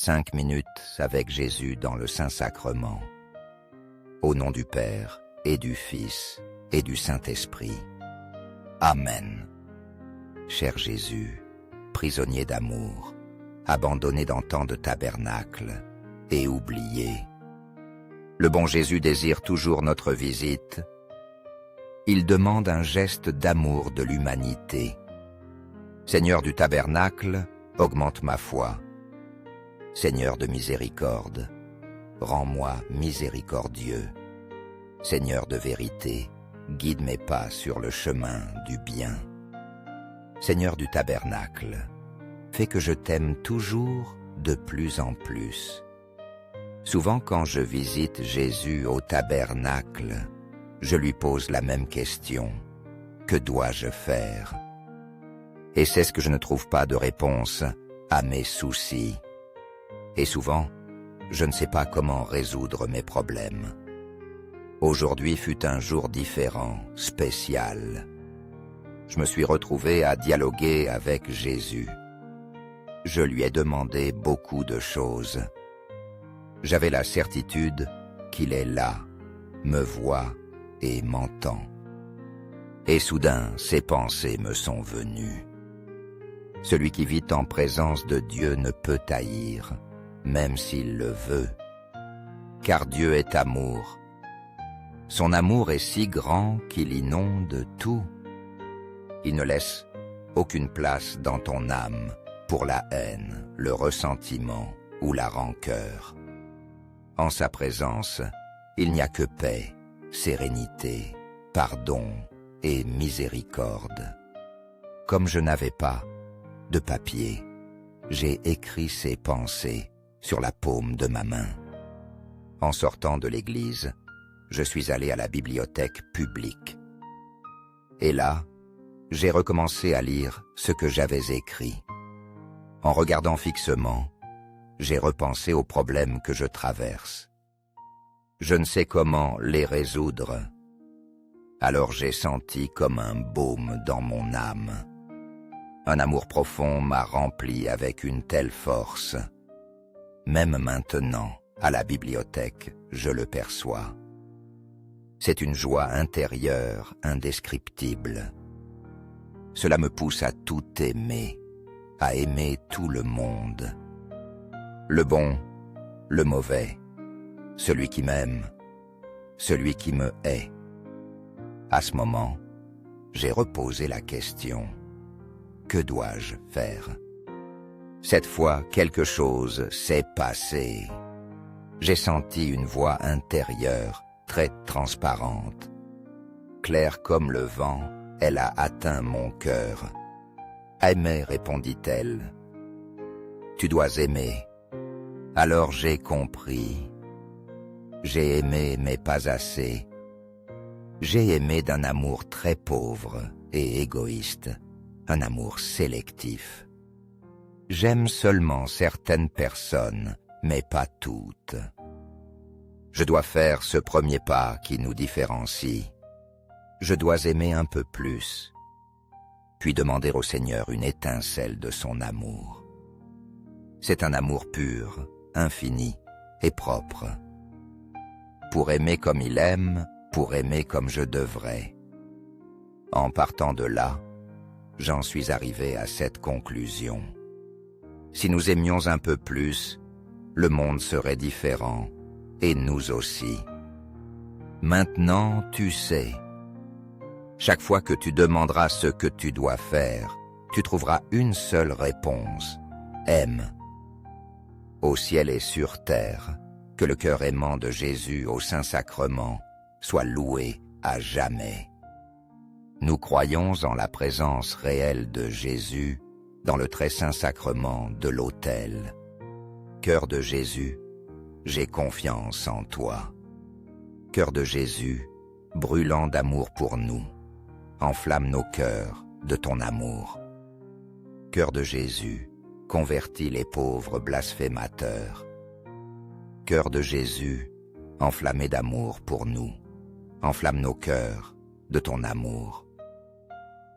5 minutes avec Jésus dans le Saint-Sacrement. Au nom du Père, et du Fils, et du Saint-Esprit. Amen. Cher Jésus, prisonnier d'amour, abandonné dans tant de tabernacles, et oublié. Le bon Jésus désire toujours notre visite. Il demande un geste d'amour de l'humanité. Seigneur du tabernacle, augmente ma foi. Seigneur de miséricorde, rends-moi miséricordieux. Seigneur de vérité, guide mes pas sur le chemin du bien. Seigneur du tabernacle, fais que je t'aime toujours de plus en plus. Souvent quand je visite Jésus au tabernacle, je lui pose la même question. Que dois-je faire? Et c'est ce que je ne trouve pas de réponse à mes soucis. Et souvent, je ne sais pas comment résoudre mes problèmes. Aujourd'hui fut un jour différent, spécial. Je me suis retrouvé à dialoguer avec Jésus. Je lui ai demandé beaucoup de choses. J'avais la certitude qu'il est là, me voit et m'entend. Et soudain, ces pensées me sont venues. Celui qui vit en présence de Dieu ne peut haïr, même s'il le veut. Car Dieu est amour. Son amour est si grand qu'il inonde tout. Il ne laisse aucune place dans ton âme pour la haine, le ressentiment ou la rancœur. En sa présence, il n'y a que paix, sérénité, pardon et miséricorde. Comme je n'avais pas de papier, j'ai écrit ces pensées sur la paume de ma main. En sortant de l'église, je suis allé à la bibliothèque publique. Et là, j'ai recommencé à lire ce que j'avais écrit. En regardant fixement, j'ai repensé aux problèmes que je traverse. Je ne sais comment les résoudre. Alors j'ai senti comme un baume dans mon âme. Un amour profond m'a rempli avec une telle force. Même maintenant, à la bibliothèque, je le perçois. C'est une joie intérieure, indescriptible. Cela me pousse à tout aimer, à aimer tout le monde. Le bon, le mauvais, celui qui m'aime, celui qui me hait. À ce moment, j'ai reposé la question. Que dois-je faire? Cette fois, quelque chose s'est passé. J'ai senti une voix intérieure, très transparente. Claire comme le vent, elle a atteint mon cœur. Aimer, répondit-elle. Tu dois aimer. Alors j'ai compris. J'ai aimé, mais pas assez. J'ai aimé d'un amour très pauvre et égoïste, un amour sélectif. J'aime seulement certaines personnes, mais pas toutes. Je dois faire ce premier pas qui nous différencie. Je dois aimer un peu plus, puis demander au Seigneur une étincelle de son amour. C'est un amour pur, infini et propre. Pour aimer comme il aime, pour aimer comme je devrais. En partant de là, j'en suis arrivé à cette conclusion. Si nous aimions un peu plus, le monde serait différent, et nous aussi. Maintenant, tu sais. Chaque fois que tu demanderas ce que tu dois faire, tu trouveras une seule réponse. Aime. Au ciel et sur terre, que le cœur aimant de Jésus au Saint-Sacrement soit loué à jamais. Nous croyons en la présence réelle de Jésus dans le très saint sacrement de l'autel. Cœur de Jésus, j'ai confiance en toi. Cœur de Jésus, brûlant d'amour pour nous, enflamme nos cœurs de ton amour. Cœur de Jésus, convertis les pauvres blasphémateurs. Cœur de Jésus, enflammé d'amour pour nous, enflamme nos cœurs de ton amour.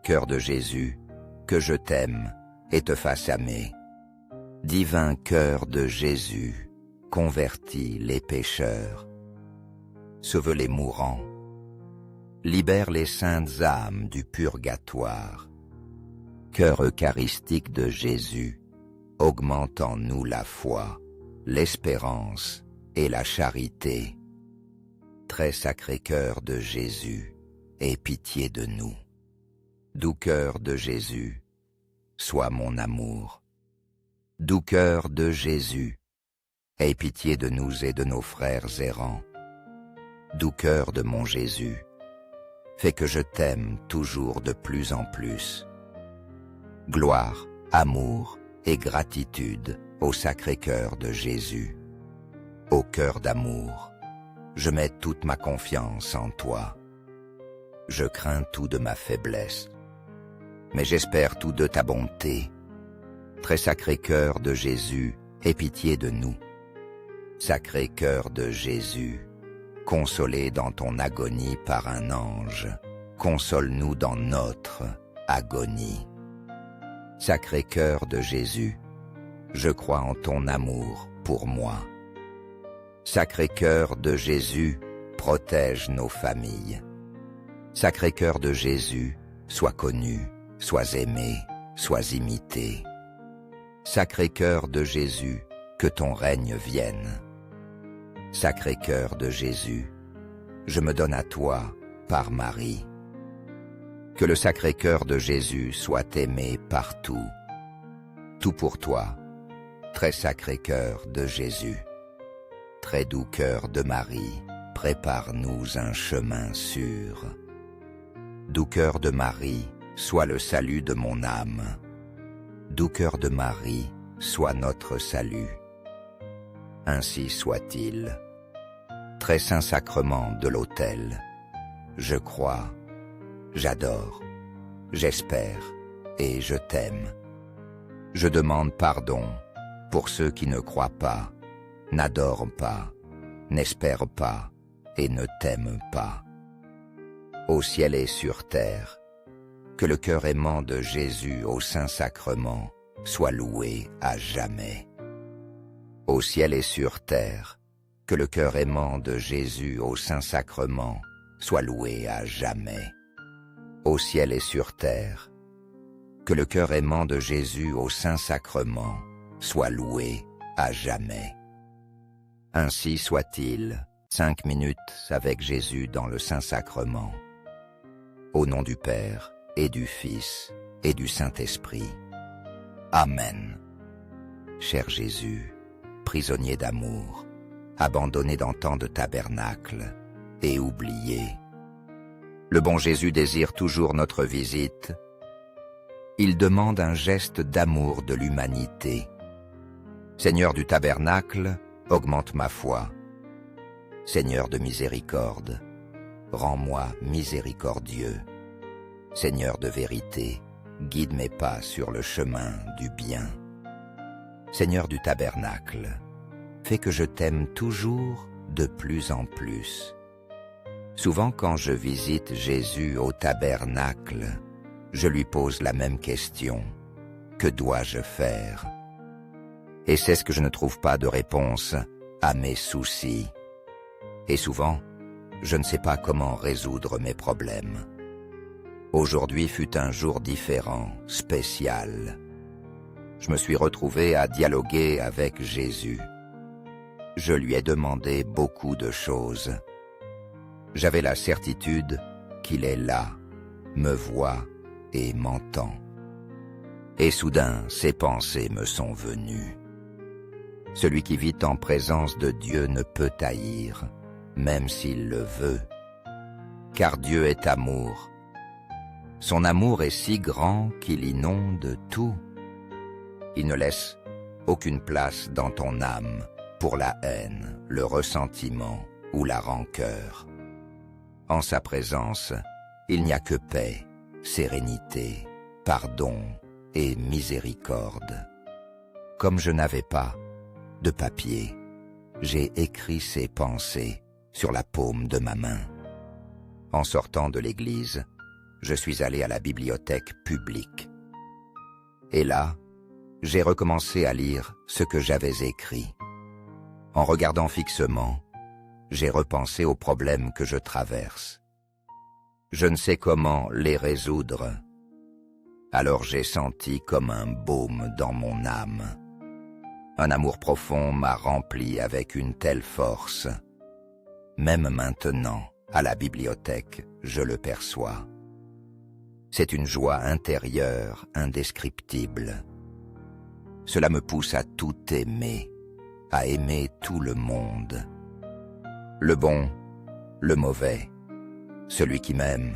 Cœur de Jésus, que je t'aime et te fasse aimer. Divin cœur de Jésus, convertis les pécheurs, sauve les mourants, libère les saintes âmes du purgatoire. Cœur eucharistique de Jésus, augmente en nous la foi, l'espérance et la charité. Très sacré cœur de Jésus, aie pitié de nous. Doux cœur de Jésus, sois mon amour. Doux cœur de Jésus, aie pitié de nous et de nos frères errants. Doux cœur de mon Jésus, fais que je t'aime toujours de plus en plus. Gloire, amour et gratitude au Sacré-Cœur de Jésus. Ô cœur d'amour, je mets toute ma confiance en toi. Je crains tout de ma faiblesse, mais j'espère tout de ta bonté. Très sacré cœur de Jésus, aie pitié de nous. Sacré cœur de Jésus, consolé dans ton agonie par un ange, console-nous dans notre agonie. Sacré cœur de Jésus, je crois en ton amour pour moi. Sacré cœur de Jésus, protège nos familles. Sacré cœur de Jésus, sois connu, sois aimé, sois imité. Sacré cœur de Jésus, que ton règne vienne. Sacré cœur de Jésus, je me donne à toi par Marie. Que le sacré cœur de Jésus soit aimé partout. Tout pour toi, très sacré cœur de Jésus. Très doux cœur de Marie, prépare-nous un chemin sûr. Doux cœur de Marie, sois le salut de mon âme. Doux cœur de Marie, sois notre salut. Ainsi soit-il. Très saint sacrement de l'autel, je crois, j'adore, j'espère et je t'aime. Je demande pardon pour ceux qui ne croient pas, n'adorent pas, n'espèrent pas et ne t'aiment pas. Au ciel et sur terre, que le cœur aimant de Jésus au Saint-Sacrement soit loué à jamais. Au ciel et sur terre, que le cœur aimant de Jésus au Saint-Sacrement soit loué à jamais. Au ciel et sur terre, que le cœur aimant de Jésus au Saint-Sacrement soit loué à jamais. Ainsi soit-il. 5 minutes avec Jésus dans le Saint-Sacrement. Au nom du Père, et du Fils, et du Saint-Esprit. Amen. Cher Jésus, prisonnier d'amour, abandonné dans tant de tabernacles, et oublié. Le bon Jésus désire toujours notre visite. Il demande un geste d'amour de l'humanité. Seigneur du tabernacle, augmente ma foi. Seigneur de miséricorde, rends-moi miséricordieux. Seigneur de vérité, guide mes pas sur le chemin du bien. Seigneur du tabernacle, fais que je t'aime toujours de plus en plus. Souvent quand je visite Jésus au tabernacle, je lui pose la même question. Que dois-je faire? Et c'est ce que je ne trouve pas de réponse à mes soucis. Et souvent, je ne sais pas comment résoudre mes problèmes. Aujourd'hui fut un jour différent, spécial. Je me suis retrouvé à dialoguer avec Jésus. Je lui ai demandé beaucoup de choses. J'avais la certitude qu'il est là, me voit et m'entend. Et soudain, ces pensées me sont venues. Celui qui vit en présence de Dieu ne peut haïr, même s'il le veut, car Dieu est amour. Son amour est si grand qu'il inonde tout. Il ne laisse aucune place dans ton âme pour la haine, le ressentiment ou la rancœur. En sa présence, il n'y a que paix, sérénité, pardon et miséricorde. Comme je n'avais pas de papier, j'ai écrit ces pensées sur la paume de ma main. En sortant de l'église, je suis allé à la bibliothèque publique. Et là, j'ai recommencé à lire ce que j'avais écrit. En regardant fixement, j'ai repensé aux problèmes que je traverse. Je ne sais comment les résoudre. Alors j'ai senti comme un baume dans mon âme. Un amour profond m'a rempli avec une telle force. Même maintenant, à la bibliothèque, je le perçois. C'est une joie intérieure indescriptible. Cela me pousse à tout aimer, à aimer tout le monde. Le bon, le mauvais, celui qui m'aime,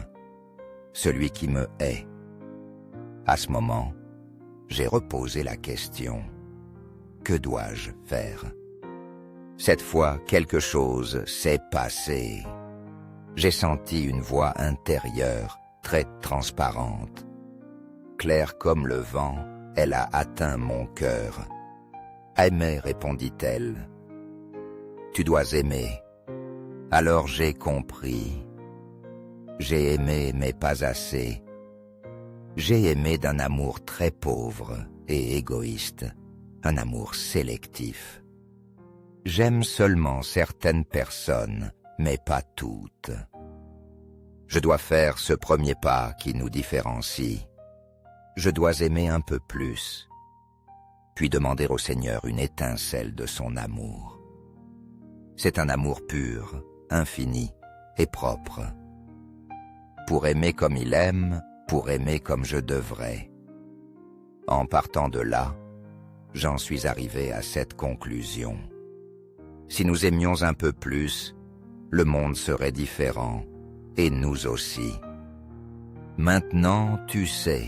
celui qui me hait. À ce moment, j'ai reposé la question. Que dois-je faire? Cette fois, quelque chose s'est passé. J'ai senti une voix intérieure, très transparente. Claire comme le vent, elle a atteint mon cœur. Aimer, répondit-elle. Tu dois aimer. Alors j'ai compris. J'ai aimé, mais pas assez. J'ai aimé d'un amour très pauvre et égoïste, un amour sélectif. J'aime seulement certaines personnes, mais pas toutes. Je dois faire ce premier pas qui nous différencie. Je dois aimer un peu plus, puis demander au Seigneur une étincelle de son amour. C'est un amour pur, infini et propre. Pour aimer comme il aime, pour aimer comme je devrais. En partant de là, j'en suis arrivé à cette conclusion. Si nous aimions un peu plus, le monde serait différent, et nous aussi. Maintenant, tu sais.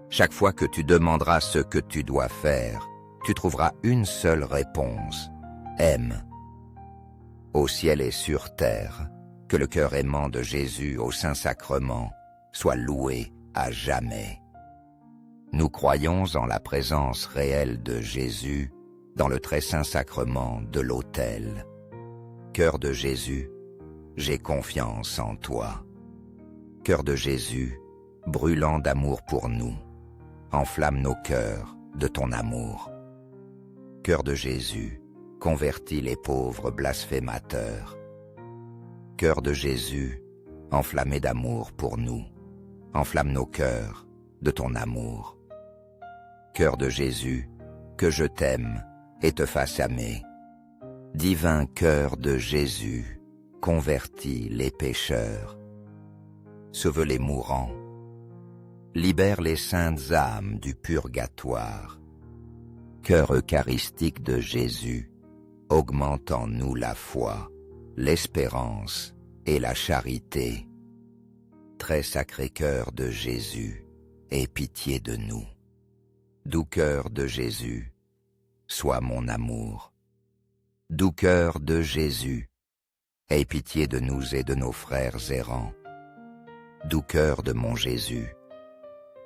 Chaque fois que tu demanderas ce que tu dois faire, tu trouveras une seule réponse. Aime. Au ciel et sur terre, que le cœur aimant de Jésus au Saint-Sacrement soit loué à jamais. Nous croyons en la présence réelle de Jésus dans le très saint sacrement de l'autel. Cœur de Jésus, j'ai confiance en toi. Cœur de Jésus, brûlant d'amour pour nous, enflamme nos cœurs de ton amour. Cœur de Jésus, convertis les pauvres blasphémateurs. Cœur de Jésus, enflammé d'amour pour nous, enflamme nos cœurs de ton amour. Cœur de Jésus, que je t'aime et te fasse aimer. Divin cœur de Jésus, convertis les pécheurs. Sauve les mourants. Libère les saintes âmes du purgatoire. Cœur eucharistique de Jésus, augmente en nous la foi, l'espérance et la charité. Très sacré cœur de Jésus, aie pitié de nous. Doux cœur de Jésus, sois mon amour. Doux cœur de Jésus, aie pitié de nous et de nos frères errants. Doux cœur de mon Jésus,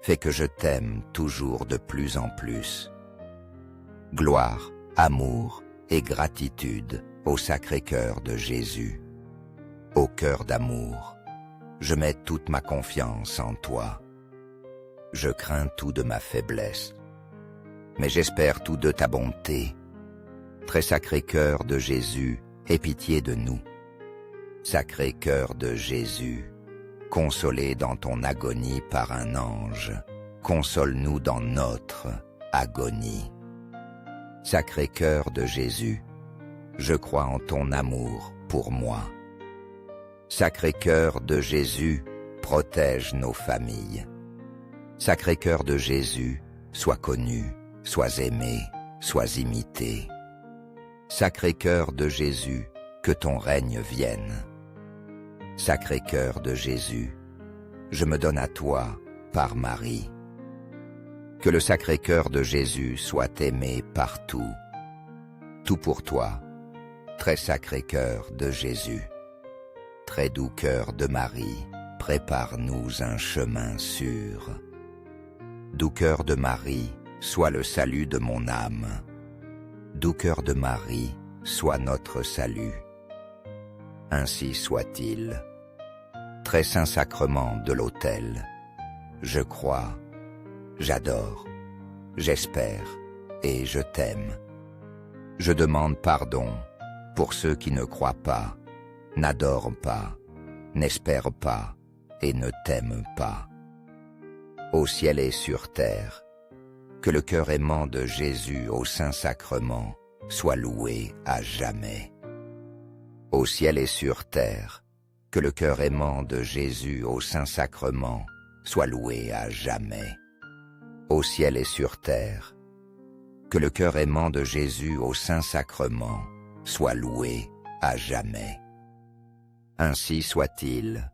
fais que je t'aime toujours de plus en plus. Gloire, amour et gratitude au Sacré-Cœur de Jésus. Ô cœur d'amour, je mets toute ma confiance en toi. Je crains tout de ma faiblesse, mais j'espère tout de ta bonté. Très sacré cœur de Jésus, aie pitié de nous. Sacré cœur de Jésus, consolé dans ton agonie par un ange, console-nous dans notre agonie. Sacré cœur de Jésus, je crois en ton amour pour moi. Sacré cœur de Jésus, protège nos familles. Sacré cœur de Jésus, sois connu, sois aimé, sois imité. Sacré cœur de Jésus, que ton règne vienne. Sacré cœur de Jésus, je me donne à toi par Marie. Que le sacré cœur de Jésus soit aimé partout. Tout pour toi, très sacré cœur de Jésus. Très doux cœur de Marie, prépare-nous un chemin sûr. Doux cœur de Marie, sois le salut de mon âme. Doux cœur de Marie, sois notre salut. Ainsi soit-il. Très saint sacrement de l'autel, je crois, j'adore, j'espère et je t'aime. Je demande pardon pour ceux qui ne croient pas, n'adorent pas, n'espèrent pas et ne t'aiment pas. Au ciel et sur terre, que le cœur aimant de Jésus au Saint-Sacrement soit loué à jamais. Au ciel et sur terre, que le cœur aimant de Jésus au Saint-Sacrement soit loué à jamais. Au ciel et sur terre, que le cœur aimant de Jésus au Saint-Sacrement soit loué à jamais. Ainsi soit-il.